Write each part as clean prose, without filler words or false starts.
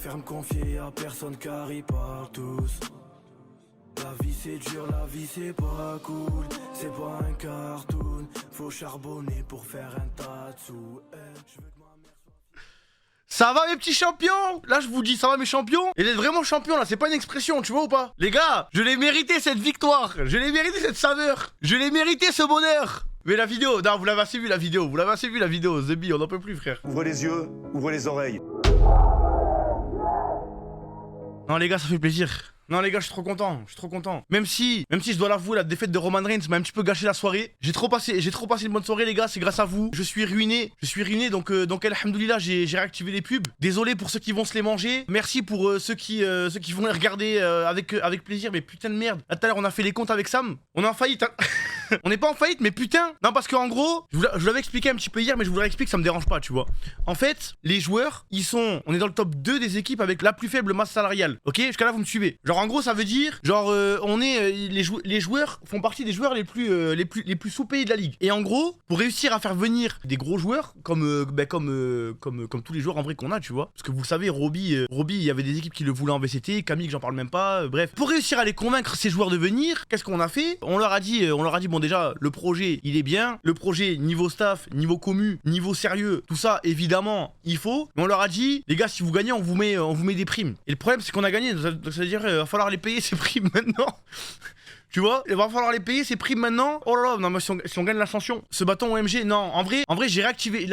préfère me confier à personne car ils parlent tous. La vie c'est dur, la vie c'est pas cool. C'est pas un cartoon. Faut charbonner pour faire un tas de sous. Je veux que ma mère soit... Ça va mes petits champions? Là je vous dis ça va mes champions? Et d'être vraiment champion là c'est pas une expression tu vois ou pas? Les gars, je l'ai mérité cette victoire. Je l'ai mérité cette saveur. Je l'ai mérité ce bonheur. Mais la vidéo, non vous l'avez assez vu la vidéo. Vous l'avez assez vu la vidéo, Zebi on n'en peut plus frère. Ouvrez les yeux, ouvrez les oreilles. Non les gars ça fait plaisir. Non les gars je suis trop content, Même si je dois l'avouer la défaite de Roman Reigns m'a un petit peu gâché la soirée. J'ai trop passé une bonne soirée les gars, c'est grâce à vous. Je suis ruiné donc alhamdoulilah j'ai réactivé les pubs. Désolé pour ceux qui vont se les manger. Merci pour ceux qui vont les regarder avec plaisir. Mais putain de merde. Là tout à l'heure on a fait les comptes avec Sam. On est en faillite hein. On n'est pas en faillite mais putain. Non parce qu'en gros, je vous l'avais expliqué un petit peu hier mais je vous l'explique ça me dérange pas tu vois. En fait les joueurs on est dans le top 2 des équipes avec la plus faible masse salariale. Ok jusqu'à là vous me suivez. Genre en gros ça veut dire genre les joueurs font partie des joueurs les plus sous-payés de la ligue. Et en gros pour réussir à faire venir des gros joueurs comme tous les joueurs en vrai qu'on a tu vois. Parce que vous le savez Roby il y avait des équipes qui le voulaient en VCT, Camille j'en parle même pas, bref. Pour réussir à les convaincre ces joueurs de venir, qu'est-ce qu'on a fait? On leur a dit bon déjà le projet il est bien, le projet niveau staff, niveau commu, niveau sérieux, tout ça évidemment il faut. Mais on leur a dit les gars si vous gagnez on vous met des primes. Et le problème c'est qu'on a gagné, c'est-à-dire il va falloir les payer ces primes maintenant. Tu vois, il va falloir les payer ces primes maintenant. Oh là là, non mais si on gagne l'ascension, ce bâton OMG, non, en vrai j'ai réactivé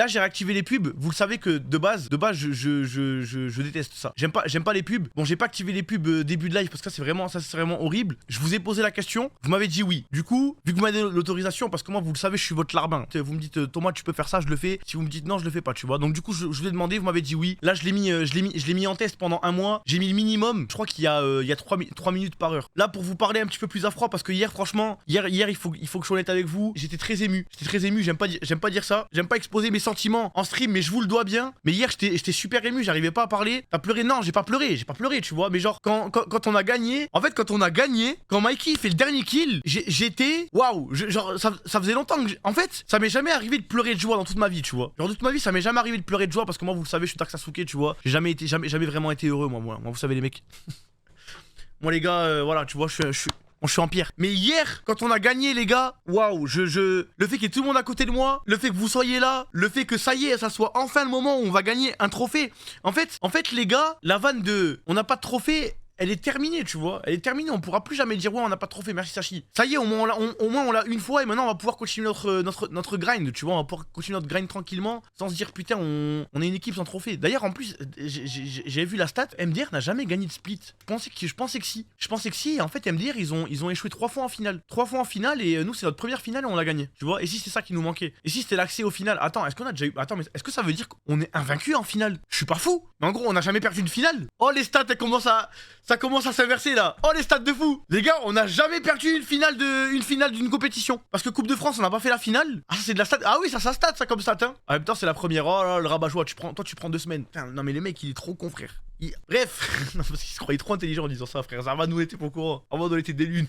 les pubs. Vous le savez que de base je déteste ça. J'aime pas les pubs. Bon, j'ai pas activé les pubs début de live parce que ça c'est vraiment horrible. Je vous ai posé la question, vous m'avez dit oui. Du coup, vu que vous m'avez donné l'autorisation, parce que moi vous le savez, je suis votre larbin. Vous me dites Thomas, tu peux faire ça, je le fais. Si vous me dites non, je le fais pas, tu vois. Donc du coup, je vous ai demandé, vous m'avez dit oui. Là, je l'ai mis en test pendant un mois. J'ai mis le minimum. Je crois qu'il y a 3 minutes par heure. Là, pour vous parler un petit peu plus à froid parce que hier franchement il faut que je sois honnête avec vous, j'étais très ému, j'aime pas dire ça, j'aime pas exposer mes sentiments en stream mais je vous le dois bien. Mais hier j'étais super ému, j'arrivais pas à parler. T'as pleuré? Non, j'ai pas pleuré tu vois. Mais genre quand on a gagné, en fait quand Mikey fait le dernier kill, j'étais waouh, genre ça faisait longtemps que en fait ça m'est jamais arrivé de pleurer de joie dans toute ma vie tu vois. Genre toute ma vie ça m'est jamais arrivé de pleurer de joie parce que moi vous le savez je suis Dark Sasuke tu vois. J'ai jamais vraiment été heureux moi vous savez les mecs. Moi les gars voilà tu vois je suis en pierre. Mais hier, quand on a gagné, les gars, waouh, le fait qu'il y ait tout le monde à côté de moi, le fait que vous soyez là, le fait que ça y est, ça soit enfin le moment où on va gagner un trophée. En fait, les gars, la vanne de on n'a pas de trophée, elle est terminée, tu vois. Elle est terminée, on pourra plus jamais dire ouais, on n'a pas de trophée, merci Sachi. Ça y est, au moins on l'a une fois et maintenant on va pouvoir continuer notre grind, tu vois. On va pouvoir continuer notre grind tranquillement sans se dire putain, on est une équipe sans trophée. D'ailleurs, en plus, j'avais vu la stat, MDR n'a jamais gagné de split. Je pensais que si. Et en fait, MDR, ils ont échoué 3 fois en finale. 3 fois en finale et nous, c'est notre première finale et on l'a gagné. Tu vois. Et si c'est ça qui nous manquait? Et si c'était l'accès au final? Attends, est-ce qu'on a déjà eu. Attends, mais est-ce que ça veut dire qu'on est invaincu en finale? Je suis pas fou. Mais en gros, on n'a jamais perdu une finale. Oh, les stats, ça commence à s'inverser là. Oh les stats de fou. Les gars, on n'a jamais perdu une finale d'une compétition. Parce que Coupe de France, on n'a pas fait la finale. Ah ça c'est de la stat. Ah oui, ça stat ça comme stat hein. En même temps, c'est la première. Oh là, le rabat-joie, tu prends 2 semaines. Putain, non mais les mecs, il est trop con frère. Bref, non, parce qu'il se croyait trop intelligent en disant ça frère. Ça va, nous on était pas au courant. En mode on était des lunes.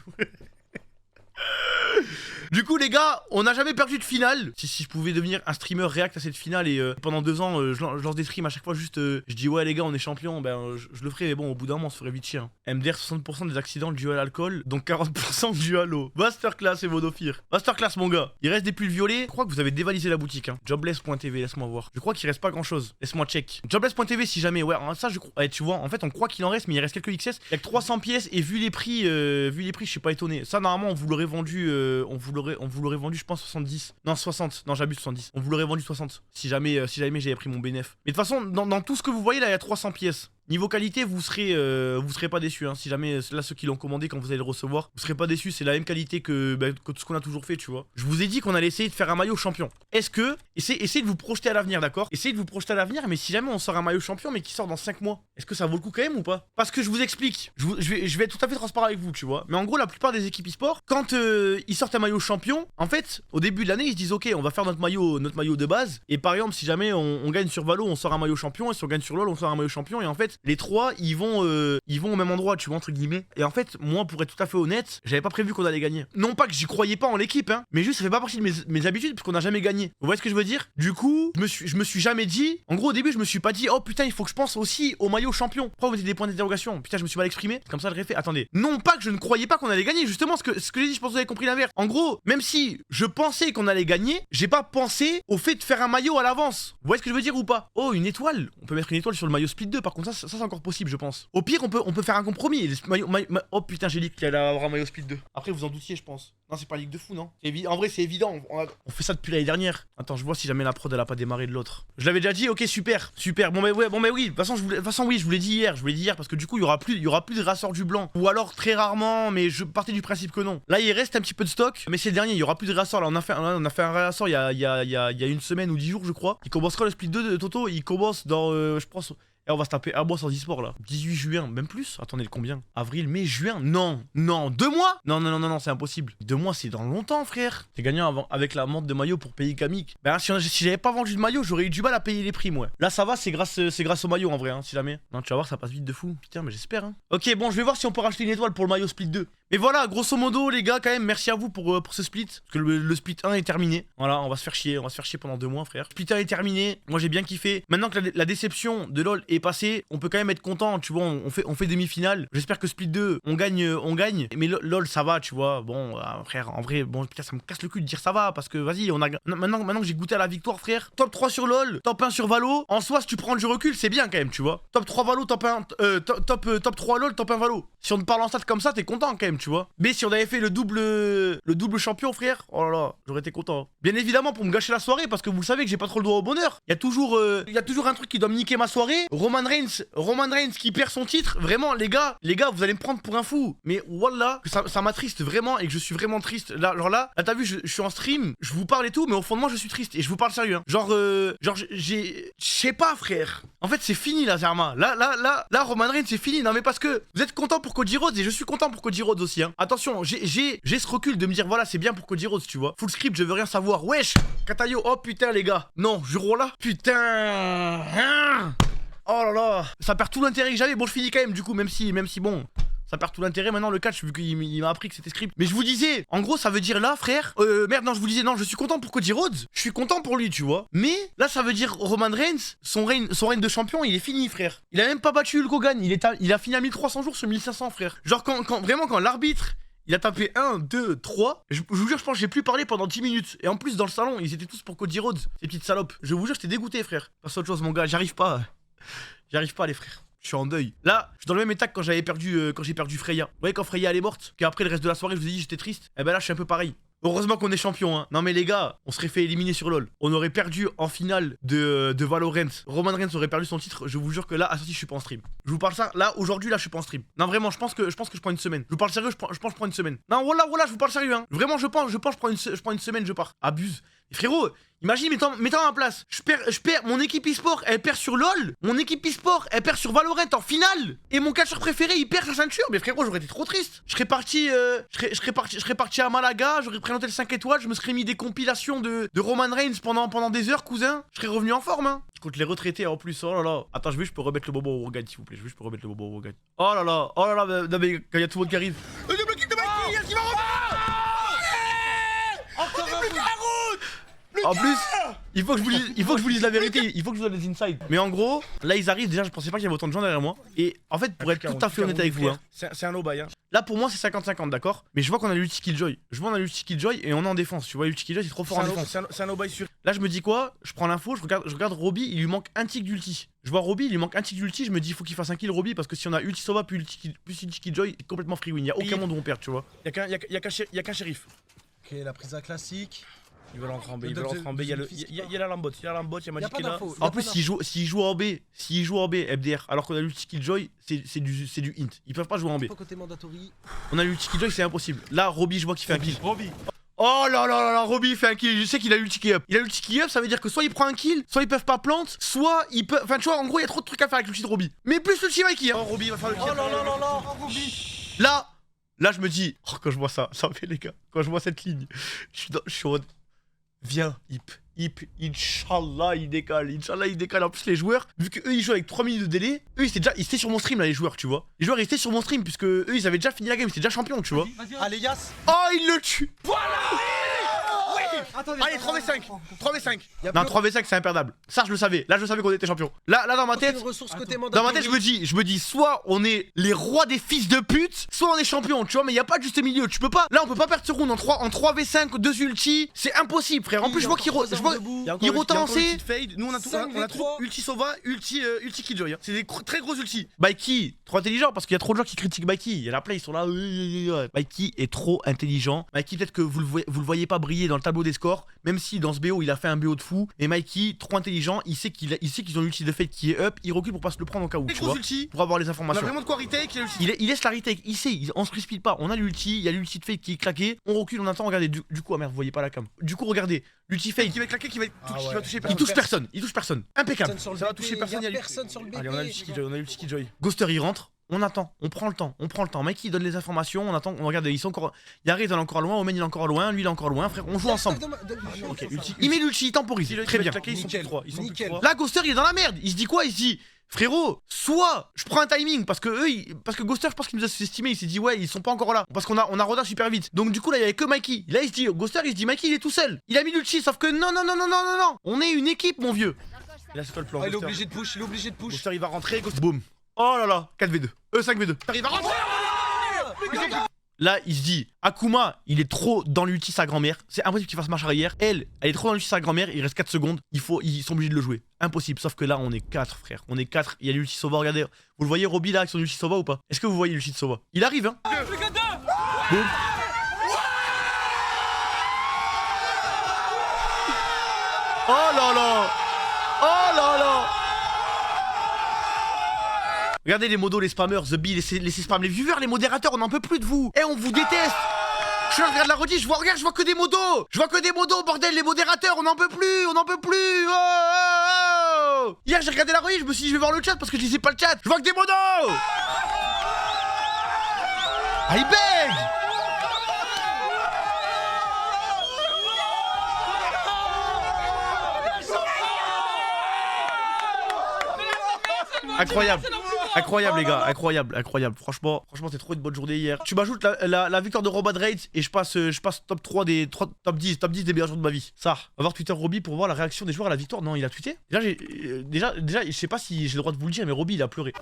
Du coup les gars, on n'a jamais perdu de finale. Si je pouvais devenir un streamer react à cette finale et pendant 2 ans je lance des streams à chaque fois juste je dis ouais les gars on est champion, ben je le ferai mais bon au bout d'un moment on se ferait vite chier hein. MDR 60% des accidents dus à l'alcool, donc 40% dus à l'eau. Masterclass et Vodofir. Masterclass mon gars. Il reste des pulls violets. Je crois que vous avez dévalisé la boutique hein. Jobless.tv, laisse-moi voir. Je crois qu'il reste pas grand chose. Laisse-moi check. Jobless.tv si jamais ouais ça je crois. Ouais, tu vois en fait on croit qu'il en reste mais il reste quelques XS. Il y a que 300 pièces et vu les prix je suis pas étonné. Ça normalement on vous l'aurait vendu on vous l'aurait vendu je pense 70. Non 60. Non j'abuse 70. On vous l'aurait vendu 60. Si jamais j'avais pris mon bénéf. Mais de toute façon dans tout ce que vous voyez là il y a 300 pièces. Niveau qualité, vous serez pas déçus hein. Si jamais là ceux qui l'ont commandé quand vous allez le recevoir, vous serez pas déçus, c'est la même qualité que tout ce qu'on a toujours fait, tu vois. Je vous ai dit qu'on allait essayer de faire un maillot champion. Est-ce que essayez de vous projeter à l'avenir, d'accord? Essayez de vous projeter à l'avenir, mais si jamais on sort un maillot champion mais qui sort dans 5 mois, est-ce que ça vaut le coup quand même ou pas? Parce que je vous explique, je vais être tout à fait transparent avec vous, tu vois. Mais en gros, la plupart des équipes e-sport, quand ils sortent un maillot champion, en fait, au début de l'année, ils se disent OK, on va faire notre maillot de base. Et par exemple, si jamais on gagne sur Valo, on sort un maillot champion, et si on gagne sur LoL, on sort un maillot champion. Et en fait, les 3 ils vont au même endroit, tu vois, entre guillemets. Et en fait, moi, pour être tout à fait honnête, j'avais pas prévu qu'on allait gagner. Non pas que j'y croyais pas en l'équipe, hein, mais juste ça fait pas partie de mes habitudes parce qu'on a jamais gagné. Vous voyez ce que je veux dire? Du coup, je me suis jamais dit. En gros, au début, je me suis pas dit, oh putain, il faut que je pense aussi au maillot champion. Pourquoi vous mettez des points d'interrogation? Putain, je me suis mal exprimé. Comme ça, je l'ai fait. Attendez. Non pas que je ne croyais pas qu'on allait gagner, justement, ce que j'ai dit, je pense que vous avez compris l'inverse. En gros, même si je pensais qu'on allait gagner, j'ai pas pensé au fait de faire un maillot à l'avance. Vous voyez ce que je veux dire ou pas? Oh, une étoile. On peut mettre une étoile sur le maillot Split 2, par contre, ça c'est encore possible, je pense. Au pire, on peut faire un compromis. Oh putain, j'ai dit qu'il allait avoir un maillot Split 2. Après, vous en doutiez, je pense. Non, c'est pas Ligue de Fou, non? En vrai, c'est évident. On fait ça depuis l'année dernière. Attends, je vois si jamais la prod elle a pas démarré de l'autre. Je l'avais déjà dit, ok, super. Bon, mais oui. De toute façon, oui, je vous l'ai dit hier. Parce que du coup, il y aura plus de rassort du blanc. Ou alors très rarement, mais je partais du principe que non. Là, il reste un petit peu de stock. Mais c'est le dernier, il y aura plus de rassort. Là, on a fait un rassort il y a une semaine ou 10 jours, je crois. Il commencera le Split 2 de Toto. Il commence dans, je pense. Et on va se taper un mois sans e-sport là. 18 juin, même plus. Attendez, le combien? Avril, mai, juin? Non, 2 mois? Non, c'est impossible. 2 mois, c'est dans longtemps, frère. T'es gagnant avant, avec la vente de maillot pour payer Kamik. Ben, si j'avais pas vendu de maillot, j'aurais eu du mal à payer les prix, moi. Là, ça va, c'est grâce au maillot en vrai, hein, si jamais. Non, tu vas voir, ça passe vite de fou. Putain, mais j'espère, hein. Ok, bon, je vais voir si on peut racheter une étoile pour le maillot Split 2. Mais voilà, grosso modo, les gars, quand même, merci à vous pour ce split. Parce que le split 1 est terminé. Voilà, on va se faire chier pendant 2 mois, frère. Split 1 est terminé. Moi, j'ai bien kiffé. Maintenant que la déception de LoL est passée, on peut quand même être content, tu vois. On fait demi-finale. J'espère que Split 2, on gagne. Mais LoL, ça va, tu vois. Bon, frère, en vrai, bon, putain, ça me casse le cul de dire ça va. Parce que, vas-y, maintenant que j'ai goûté à la victoire, frère. Top 3 sur LoL, top 1 sur Valo. En soi, si tu prends du recul, c'est bien quand même, tu vois. Top 3 Valo, top 3 LoL, top 1 Valo. Si on te parle en stats comme ça, t'es content quand même, tu vois. Mais si on avait fait le double champion, frère, oh là là, j'aurais été content. Bien évidemment, pour me gâcher la soirée, parce que vous le savez que j'ai pas trop le droit au bonheur. Il y a toujours un truc qui doit me niquer ma soirée. Roman Reigns qui perd son titre. Vraiment, les gars, vous allez me prendre pour un fou. Mais voilà, ça m'attriste vraiment et que je suis vraiment triste. Là, t'as vu, je suis en stream, je vous parle et tout, mais au fond de moi, je suis triste et je vous parle sérieux. Hein. Je sais pas, frère. En fait, c'est fini, la Zerma. Là, Roman Reigns, c'est fini. Non, mais parce que vous êtes content pour Cody Rhodes et je suis content pour Cody Rhodes aussi. Hein. Attention, j'ai ce recul de me dire, voilà, c'est bien pour Cody Rhodes, tu vois. Full script, je veux rien savoir. Wesh, Katayo, oh putain, les gars. Non, jure là. Putain. Hein. Oh là là. Ça perd tout l'intérêt que j'avais. Bon, je finis quand même, du coup, même si bon. Ça perd tout l'intérêt maintenant le catch vu qu'il m'a appris que c'était script. Mais je vous disais, en gros ça veut dire là frère, merde non je vous disais non je suis content pour Cody Rhodes, je suis content pour lui tu vois. Mais là ça veut dire Roman Reigns, son règne de champion il est fini frère. Il a même pas battu Hulk Hogan, il a fini à 1300 jours sur 1500 frère. Genre quand l'arbitre il a tapé 1, 2, 3. Je vous jure, je pense que j'ai plus parlé pendant 10 minutes. Et en plus, dans le salon, ils étaient tous pour Cody Rhodes, ces petites salopes. Je vous jure, j'étais dégoûté, frère. Passe autre chose, mon gars, j'arrive pas, les frères. Je suis en deuil. Là, je suis dans le même état que quand j'ai perdu Freya. Vous voyez, quand Freya elle est morte, qu'après le reste de la soirée, je vous ai dit j'étais triste. Et ben là, je suis un peu pareil. Heureusement qu'on est champion, hein. Non mais les gars, on serait fait éliminer sur LoL. On aurait perdu en finale de Valorant. Roman Reigns aurait perdu son titre. Je vous jure que là, à sortie, je suis pas en stream. Je vous parle ça, là, aujourd'hui, là, je suis pas en stream. Non vraiment, je pense que je prends une semaine. Je vous parle sérieux, je pense que je prends une semaine. Non, voilà, je vous parle sérieux, hein. Vraiment, je prends une semaine, je pars. Abuse. Et frérot, imagine, mets-toi à ma place. Je perds, mon équipe e-sport, elle perd sur LoL. Mon équipe e-sport, elle perd sur Valorant en finale. Et mon catcheur préféré, il perd sa ceinture. Mais frérot, j'aurais été trop triste. Je serais parti à Malaga, j'aurais pris un hôtel 5 étoiles, je me serais mis des compilations de Roman Reigns pendant des heures, cousin. Je serais revenu en forme, hein. Je compte les retraités en plus, oh là là. Attends, je peux remettre le bobo au Rogan, s'il vous plaît. Je peux remettre le bobo au Rogan. Oh là là, non mais quand il y a tout le monde qui arrive. Double kick de Mikey, qui va revenir. En plus, il faut que je vous dise la vérité, il faut que je vous donne des insights. Mais en gros, là ils arrivent, déjà je pensais pas qu'il y avait autant de gens derrière moi. Et en fait, pour être tout à fait honnête avec vous, hein, c'est un no-buy, hein. Là pour moi c'est 50-50, d'accord. Mais je vois qu'on a l'ulti Killjoy. Et on est en défense. Tu vois, l'ulti Killjoy c'est trop fort en défense. C'est un no-buy sûr. Là je me dis quoi? Je prends l'info, je regarde Robbie, il lui manque un tick d'ulti. Je vois Robbie, il lui manque un tick d'ulti, je me dis il faut qu'il fasse un kill Robbie parce que si on a ulti Sova plus ulti Killjoy, c'est complètement free win. Il y a aucun monde où on perd, tu vois. Y a qu'un shérif. Ok, la prise à classique. Il veut rentrer en B, il y a la lambotte, il y a Magic qui est là. En En plus, s'il joue en B, FDR, alors qu'on a l'ulti Killjoy, c'est du int. Ils peuvent pas jouer en B. Côté mandatory. On a l'ulti Killjoy, c'est impossible. Là, Robbie, je vois qu'il fait un kill. Oh là là, Robbie fait un kill. Je sais qu'il a l'ulti qui up. Il a l'ulti qui up, ça veut dire que soit il prend un kill, soit ils peuvent pas plante, soit ils peuvent. Enfin, tu vois, en gros, il y a trop de trucs à faire avec l'ulti de Robbie. Mais plus l'ulti Mikey, hein. Oh, Robbie va faire le kill. Oh là là là là, Robbie. Là, je me dis, oh, quand je vois ça fait les gars, quand je vois cette ligne, je suis en mode. Viens, Hip, Inch'Allah, il décale. Inch'Allah, il décale. En plus, les joueurs, vu qu'eux, ils jouent avec 3 minutes de délai, eux, ils étaient sur mon stream, là, les joueurs, tu vois. Les joueurs, ils étaient sur mon stream, puisque eux, ils avaient déjà fini la game, ils étaient déjà champions, tu vois. Allez, Yas. Oh, il le tue. Voilà. Attendez, Allez, 3v5. 3v5. Y'a Non, plus- 3v5, c'est imperdable. Ça, je le savais. Là, je savais qu'on était champion. Là, dans ma tête. Aucune ressource côté Dans ma tête, je me dis, soit on est les rois des fils de pute, soit on est champion, tu vois, mais y a pas de juste milieu. Tu peux pas. Là, on peut pas perdre ce round en 3v5, 2 ulti. C'est impossible, frère. En plus, je vois qu'il rotancé. Nous, on a tout ulti Sova, ulti Killjoy. C'est des très gros ultis. Mikey, trop intelligent parce qu'il y a trop de gens qui critiquent Mikey. Il y a la play, ils sont là. Mikey est trop intelligent. Mikey, peut-être que vous le voyez pas briller dans le tableau des scores, même si dans ce BO il a fait un BO de fou. Et Mikey, trop intelligent, il sait qu'ils ont l'ulti de Fate qui est up. Il recule pour pas se le prendre au cas où. Des Tu gros vois, ulti. pour avoir les On a informations. vraiment de quoi retake. Il laisse la retake, il sait, on se précipite pas. On a l'ulti, il y a l'ulti de Fate qui est claqué. On recule, on attend, regardez. Du coup, ah merde, vous voyez pas la cam. Du coup, regardez, l'ulti Fate Qui va claquer, qui va toucher il personne. touche personne. Impeccable. Personne sur le Ça va BP, toucher personne, y a y a personne sur le BP. Allez, on a l'ulti Killjoy. Ghoster il rentre, on attend, on prend le temps. Mikey donne les informations, on attend, on regarde, ils sont encore. Yariz il est encore loin, Omen il est encore loin, lui il est encore loin, frère, on joue ensemble. Ok, ulti. Il met l'ulti, il temporise. Très bien. Ils sont plus Nickel, 3. Ils sont plus nickel. 3. Là, Ghoster il est dans la merde. Il se dit quoi? Il se dit, frérot, soit je prends un timing parce que parce que Ghoster, je pense qu'il nous a sous-estimé. Il s'est dit, ouais, ils sont pas encore là parce qu'on a roda super vite. Donc, du coup, là, il y avait que Mikey. Là, il se dit, Ghoster, il se dit, Mikey, il est tout seul. Il a mis l'ulti, sauf que non. On est une équipe, mon vieux. Et là, c'est toi le plan. Ah, il est obligé de push, Ghoster, il va rentrer. Ghoster, Boum. Oh là là, 4v2. 5v2. il va rentrer. Là, il se dit, Akuma, il est trop dans l'ulti sa grand-mère. C'est impossible qu'il fasse marche arrière. Elle est trop dans l'ulti sa grand-mère. Il reste 4 secondes. Ils sont obligés de le jouer. Impossible. Sauf que là, on est 4, frère. On est 4. Il y a l'ulti Sova. Regardez. Vous le voyez, Roby, là, avec son ulti Sova ou pas? Est-ce que vous voyez l'ulti de Sova? Il arrive, hein. Boum. Oh là là. Oh là là. Regardez les modos, les spammers, The Bee, laissez spam les viewers, les modérateurs, on n'en peut plus de vous. Eh, on vous déteste. Je regarde la redis, je vois que des modos. Bordel, les modérateurs, on n'en peut plus. Oh. Hier, j'ai regardé la redis, je me suis dit, je vais voir le chat parce que je lisais pas le chat. Je vois que des modos. I beg. Incroyable les gars, incroyable. Franchement c'est trop une bonne journée hier. Tu m'ajoutes la victoire de Roman Reigns et je passe top 3 des top 10 des meilleurs jours de ma vie. Ça, on va voir Twitter Roby pour voir la réaction des joueurs à la victoire. Non, il a tweeté. Déjà, je sais pas si j'ai le droit de vous le dire, mais Roby il a pleuré.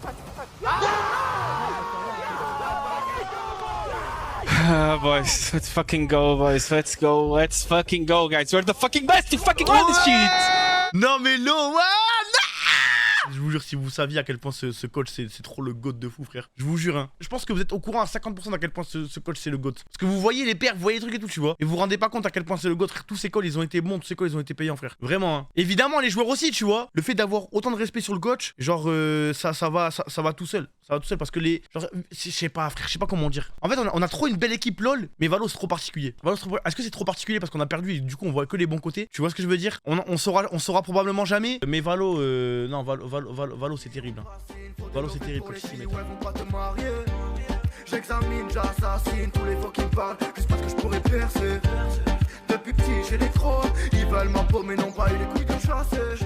Boys, let's fucking go, boys. Let's fucking go, guys. We're the fucking best. You fucking won this shit. Non mais non. Je vous jure, si vous saviez à quel point ce coach c'est trop le GOAT de fou, frère. Je vous jure, hein. Je pense que vous êtes au courant à 50% à quel point ce coach c'est le GOAT. Parce que vous voyez les perfs, vous voyez les trucs et tout, tu vois. Et vous vous rendez pas compte à quel point c'est le GOAT, frère. Tous ces calls ils ont été bons, tous ces calls ils ont été payants, frère. Vraiment, hein. Évidemment, les joueurs aussi, tu vois. Le fait d'avoir autant de respect sur le coach, genre, ça va tout seul. Ça va tout seul parce que les. Genre, je sais pas, frère, je sais pas comment dire. En fait, on a trop une belle équipe LOL, mais Valo c'est trop particulier. Est-ce que c'est trop particulier parce qu'on a perdu et du coup on voit que les bons côtés? Tu vois ce que je veux dire? On saura probablement jamais. Mais Valo, non, Valo c'est terrible. Valo c'est terrible quand il s'y met. J'examine, j'assassine tous les faux qui me parlent juste parce que je pourrais percer. Depuis petit j'ai des crocs, ils veulent ma peau mais n'ont pas eu les couilles de chasser.